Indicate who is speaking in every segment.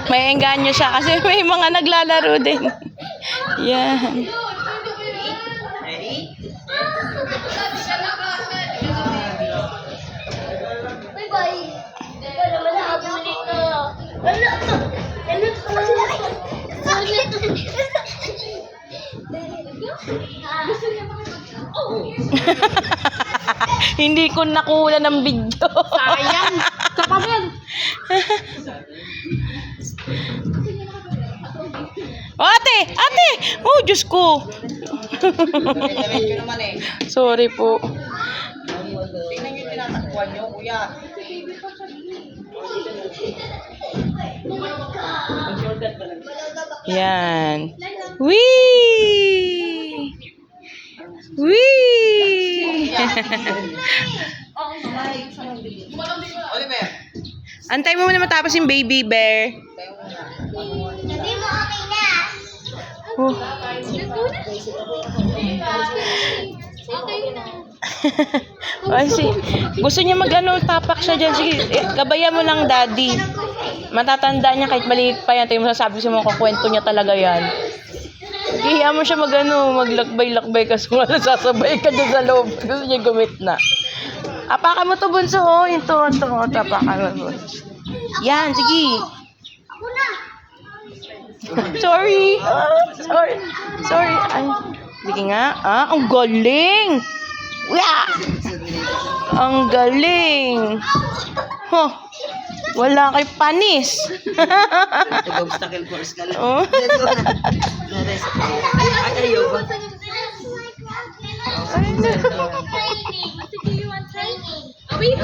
Speaker 1: May engganyo siya kasi may mga naglalaro din. Yan. Hindi ko nakuha ng video.
Speaker 2: Sayang. Saka mo yan.
Speaker 1: Oh, ate! Ate! Oh, Diyos ko. Sorry po.
Speaker 3: Tingnan nyo yung tinatakbuhan nyo, kuya.
Speaker 1: Yan. Wee! Wee!
Speaker 3: Oliver,
Speaker 1: Antay mo muna matapos yung baby bear.
Speaker 4: Sabi mo okay na.
Speaker 1: Oh.
Speaker 4: Okay na.
Speaker 1: Ay, gusto niya tapak siya dyan. Sige, gabayan mo ng daddy. Matatanda niya kahit maliit pa yan. Tayo mo sasabi sa mga kukwento niya talaga yan. Hiya mo siya maglakbay-lakbay kasi kung ano sasabay ka dyan sa loob. Gusto niya gumit na. Apakan mo to, bunso. Oh, ito. Apakan mo. Yan, sige.
Speaker 4: Ako na.
Speaker 1: Sorry. Sorry. Ay, sige nga. Ang galing. Yeah! Ang galing. Huh. Wala kay panis.
Speaker 3: Nag-obstacle course ka lang.
Speaker 1: Oh.
Speaker 3: Ayaw ba?
Speaker 1: Wait.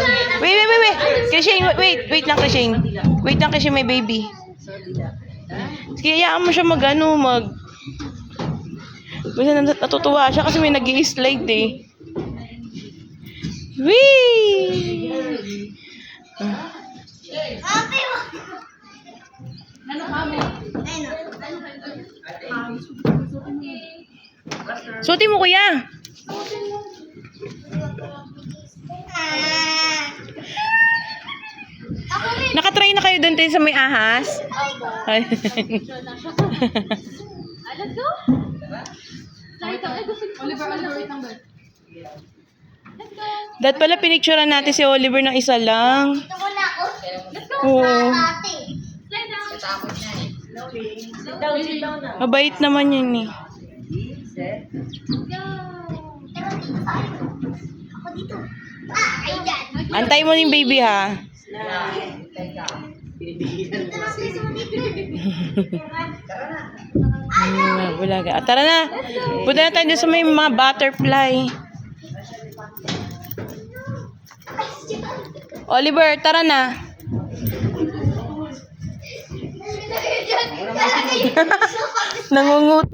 Speaker 1: Krishane, wait lang, Krishane. Wait lang, Krishane, may baby. Sige, hayaan mo siya Basta natutuwa siya kasi may nag-i-slide eh. Wee!
Speaker 4: Ate mo.
Speaker 1: Suti mo, kuya. Nakatry na kayo doon tayo sa may ahas? Ay.
Speaker 2: Let's go. Oliver, wait lang ba? Let's go.
Speaker 1: Dahil pala pinicturean natin si Oliver ng isa lang.
Speaker 4: Ito ko na ako.
Speaker 2: Let's go.
Speaker 1: Oo.
Speaker 4: Ate.
Speaker 2: Slide down.
Speaker 3: Sit down na.
Speaker 1: Mabait naman yun eh.
Speaker 2: Go.
Speaker 4: Pero dito tayo. Ako dito. Ay dyan.
Speaker 1: Antay mo yung baby ha.
Speaker 3: Pinipigilan mo kasi.
Speaker 1: Bulaga. Tara na. Punta na tayo sa may mga butterfly. Oliver, tara na. Nangungut.